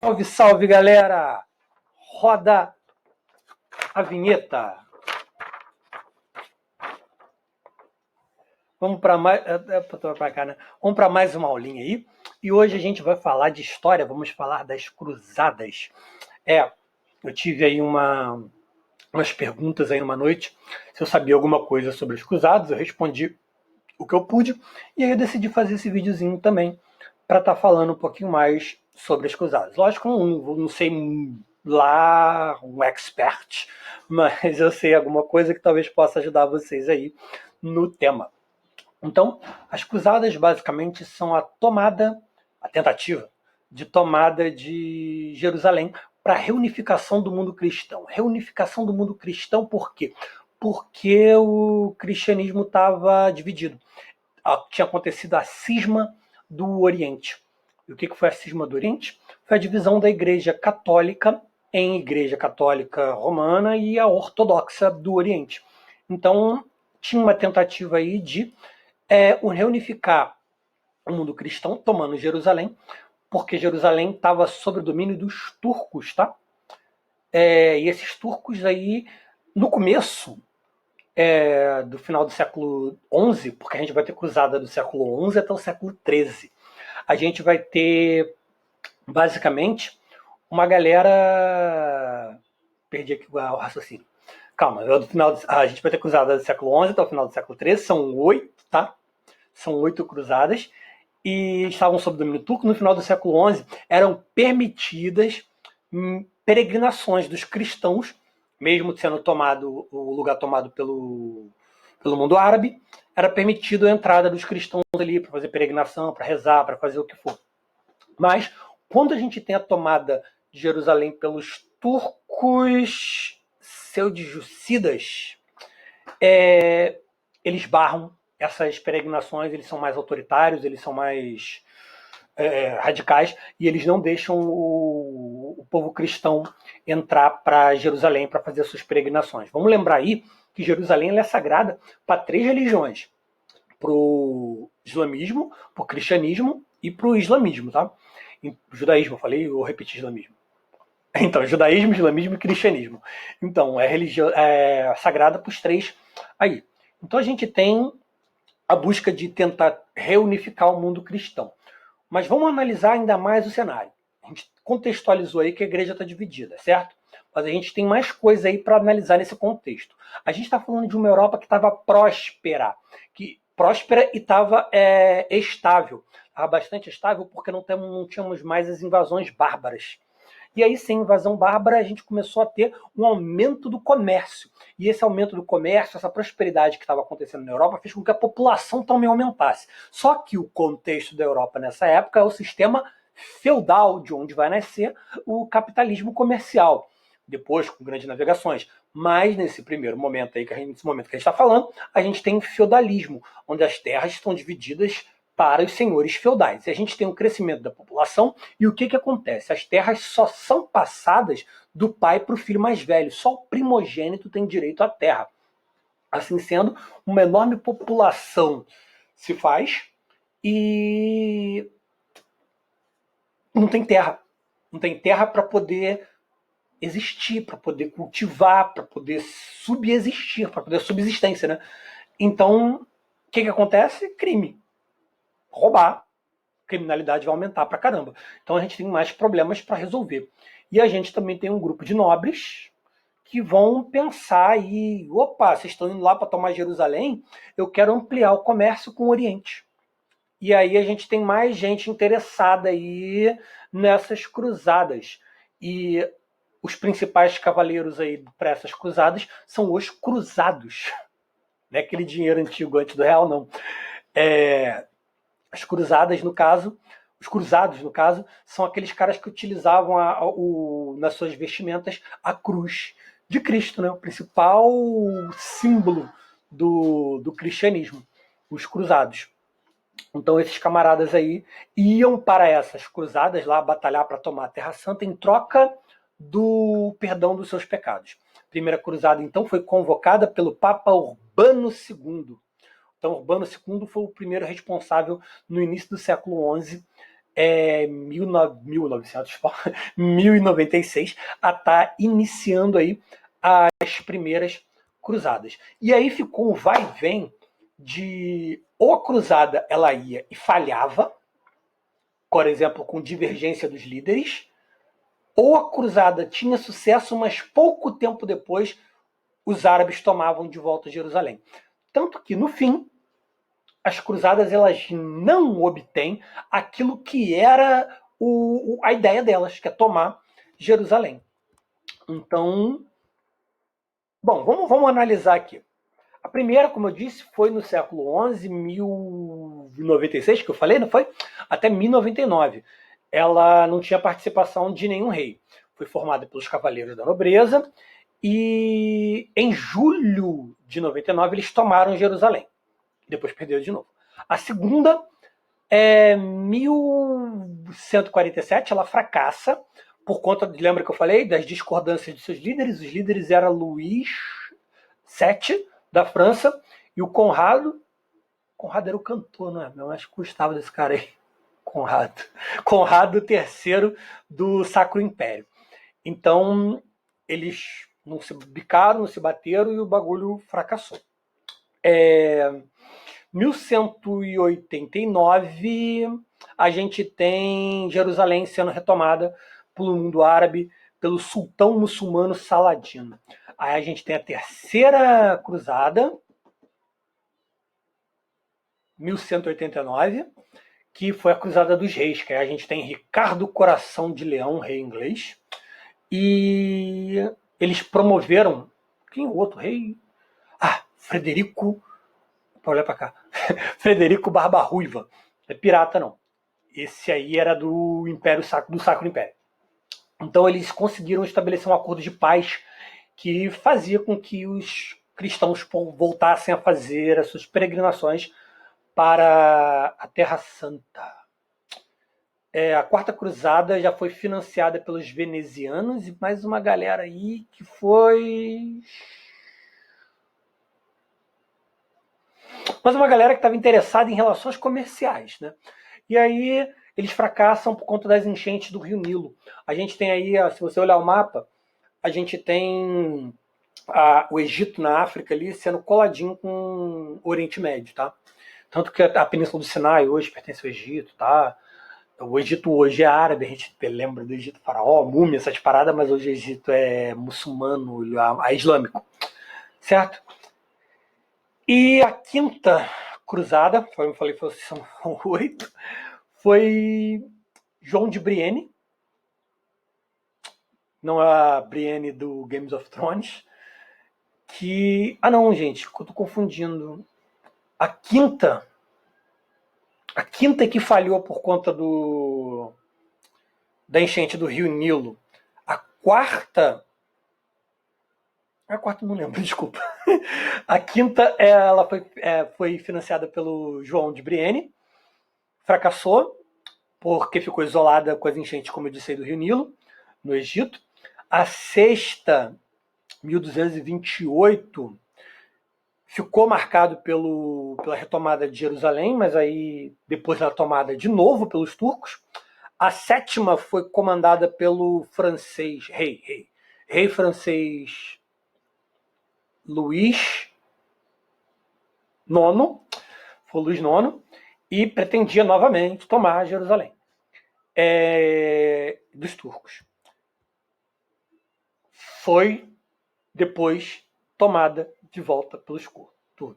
Salve, salve, galera! Roda a vinheta. Vamos para mais, pra cá, né? Vamos para mais uma aulinha aí. E hoje a gente vai falar de história. Vamos falar das cruzadas. Eu tive aí umas perguntas aí numa noite. Se eu sabia alguma coisa sobre os cruzados, eu respondi o que eu pude. E aí eu decidi fazer esse videozinho também para estar falando um pouquinho mais sobre as cruzadas. Lógico que eu não sei lá um expert, mas eu sei alguma coisa que talvez possa ajudar vocês aí no tema. Então, as cruzadas basicamente são a tentativa de tomada de Jerusalém para a reunificação do mundo cristão. Reunificação do mundo cristão por quê? Porque o cristianismo estava dividido. Tinha acontecido a cisma do Oriente. E o que foi a cisma do Oriente? Foi a divisão da Igreja Católica em Igreja Católica Romana e a Ortodoxa do Oriente. Então, tinha uma tentativa aí de reunificar o mundo cristão, tomando Jerusalém, porque Jerusalém estava sob o domínio dos turcos, tá? E esses turcos aí, no começo do final do século XI, porque a gente vai ter cruzada do século XI até o século XIII, a gente vai ter, basicamente, uma galera... Perdi aqui o raciocínio. Calma, a gente vai ter cruzada do século XI até o final do século XIII, são 8, tá? São 8 cruzadas, e estavam sob domínio turco. No final do século XI eram permitidas peregrinações dos cristãos, mesmo sendo o lugar tomado pelo mundo árabe, era permitido a entrada dos cristãos ali para fazer peregrinação, para rezar, para fazer o que for. Mas quando a gente tem a tomada de Jerusalém pelos turcos seljúcidas, eles barram essas peregrinações, eles são mais autoritários, eles são mais radicais, e eles não deixam o povo cristão entrar para Jerusalém para fazer suas peregrinações. Vamos lembrar aí que Jerusalém é sagrada para 3 religiões: para o islamismo, para o cristianismo e para o islamismo, tá? O judaísmo, eu falei, ou repeti islamismo? Então, judaísmo, islamismo e cristianismo. Então, é sagrada para os 3 aí. Então, a gente tem a busca de tentar reunificar o mundo cristão. Mas vamos analisar ainda mais o cenário. A gente contextualizou aí que a igreja está dividida, certo? Mas a gente tem mais coisa aí para analisar nesse contexto. A gente está falando de uma Europa que estava próspera e estava estável. Estava bastante estável porque não tínhamos mais as invasões bárbaras. E aí, sem invasão bárbara, a gente começou a ter um aumento do comércio. E esse aumento do comércio, essa prosperidade que estava acontecendo na Europa, fez com que a população também aumentasse. Só que o contexto da Europa nessa época é o sistema feudal, de onde vai nascer o capitalismo comercial, depois com grandes navegações. Mas nesse primeiro momento aí, nesse momento que a gente está falando, a gente tem feudalismo, onde as terras estão divididas para os senhores feudais. E a gente tem um crescimento da população, e o que acontece? As terras só são passadas do pai para o filho mais velho. Só o primogênito tem direito à terra. Assim sendo, uma enorme população se faz e não tem terra. Não tem terra para poder existir, para poder cultivar, para poder subsistir, para poder subsistência, né? Então, o que acontece? Crime. Roubar. Criminalidade vai aumentar pra caramba. Então a gente tem mais problemas para resolver. E a gente também tem um grupo de nobres que vão pensar aí, opa, vocês estão indo lá para tomar Jerusalém, eu quero ampliar o comércio com o Oriente. E aí a gente tem mais gente interessada aí nessas cruzadas. E os principais cavaleiros aí para essas cruzadas são os cruzados. Não é aquele dinheiro antigo antes do real, não. As cruzadas, no caso, os cruzados, no caso, são aqueles caras que utilizavam nas suas vestimentas a cruz de Cristo, né? O principal símbolo do cristianismo, os cruzados. Então esses camaradas aí iam para essas cruzadas lá batalhar para tomar a Terra Santa em troca do perdão dos seus pecados. A primeira cruzada, então, foi convocada pelo Papa Urbano II. Então, Urbano II foi o primeiro responsável, no início do século XI, 1096 a estar iniciando aí as primeiras cruzadas. E aí ficou um vai e vem de ou a cruzada ela ia e falhava, por exemplo, com divergência dos líderes, ou a cruzada tinha sucesso, mas pouco tempo depois os árabes tomavam de volta Jerusalém. Tanto que, no fim, as cruzadas elas não obtêm aquilo que era a ideia delas, que é tomar Jerusalém. Então, bom, vamos analisar aqui. A primeira, como eu disse, foi no século XI, 1096, que eu falei, não foi? Até 1099. Ela não tinha participação de nenhum rei. Foi formada pelos cavaleiros da nobreza e em julho de 99 eles tomaram Jerusalém. Depois perderam de novo. A segunda é 1147, ela fracassa por conta, lembra que eu falei, das discordâncias de seus líderes. Os líderes eram Luís VII, da França, e o Conrado era o cantor, não é? Eu acho que gostava desse cara aí. Conrado III do Sacro Império. Então, eles não se bicaram, não se bateram e o bagulho fracassou. 1189, a gente tem Jerusalém sendo retomada pelo mundo árabe, pelo sultão muçulmano Saladino. Aí a gente tem a terceira cruzada, 1189, que foi a cruzada dos reis, que aí a gente tem Ricardo Coração de Leão, rei inglês, e eles promoveram, quem é o outro rei? Frederico, olha para cá, Frederico Barba Ruiva, é pirata não, esse aí era do Império do Sacro Império. Então eles conseguiram estabelecer um acordo de paz que fazia com que os cristãos voltassem a fazer as suas peregrinações para a Terra Santa. A Quarta Cruzada já foi financiada pelos venezianos e mais uma galera aí que foi... Mas uma galera que estava interessada em relações comerciais, né? E aí eles fracassam por conta das enchentes do Rio Nilo. A gente tem aí, se você olhar o mapa, a gente tem o Egito na África ali sendo coladinho com o Oriente Médio, tá? Tanto que a Península do Sinai hoje pertence ao Egito, tá? O Egito hoje é árabe, a gente lembra do Egito faraó, múmia, essas paradas, mas hoje o Egito é muçulmano, é islâmico, certo? E a quinta cruzada, como eu falei, são 8, foi João de Brienne, não é a Brienne do Games of Thrones, que... não, gente, eu tô confundindo. A quinta que falhou por conta da enchente do Rio Nilo. A quarta não lembro, desculpa. A quinta ela foi financiada pelo João de Brienne, fracassou porque ficou isolada com as enchentes, como eu disse, do Rio Nilo, no Egito. A sexta, 1228, ficou marcado pela retomada de Jerusalém, mas aí depois da tomada de novo pelos turcos. A sétima foi comandada pelo francês, rei francês Luís IX, foi Luís IX, e pretendia novamente tomar Jerusalém dos turcos. Foi depois tomada de volta pelos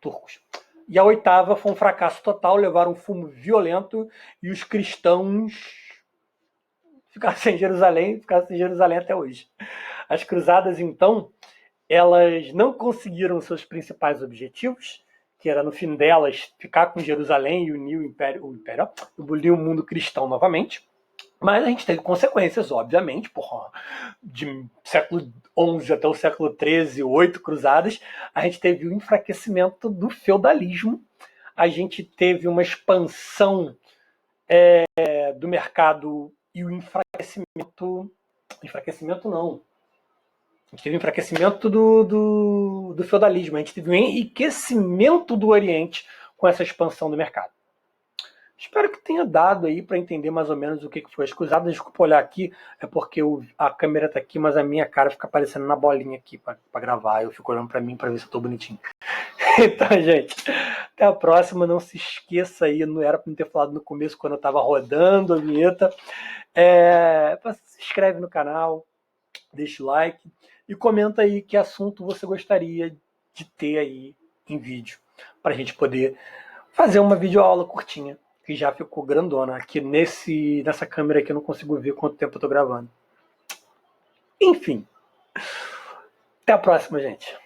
turcos. E a oitava foi um fracasso total, levaram um fumo violento e os cristãos ficaram sem Jerusalém até hoje. As cruzadas, então, elas não conseguiram seus principais objetivos, que era, no fim delas, ficar com Jerusalém e unir o mundo cristão novamente. Mas a gente teve consequências, obviamente, de século XI até o século XIII, 8 cruzadas, a gente teve o enfraquecimento do feudalismo, a gente teve uma expansão do mercado e o enfraquecimento não, a gente teve o enfraquecimento do feudalismo, a gente teve o enriquecimento do Oriente com essa expansão do mercado. Espero que tenha dado aí para entender mais ou menos o que foi escusado. Desculpa olhar aqui, é porque a câmera tá aqui, mas a minha cara fica aparecendo na bolinha aqui para gravar. Eu fico olhando para mim para ver se eu tô bonitinho. Então, gente, até a próxima. Não se esqueça aí, não era para me ter falado no começo quando eu estava rodando a vinheta. Se inscreve no canal, deixa o like e comenta aí que assunto você gostaria de ter aí em vídeo, para a gente poder fazer uma videoaula curtinha, que já ficou grandona. Aqui nessa câmera aqui eu não consigo ver quanto tempo eu tô gravando. Enfim, até a próxima, gente.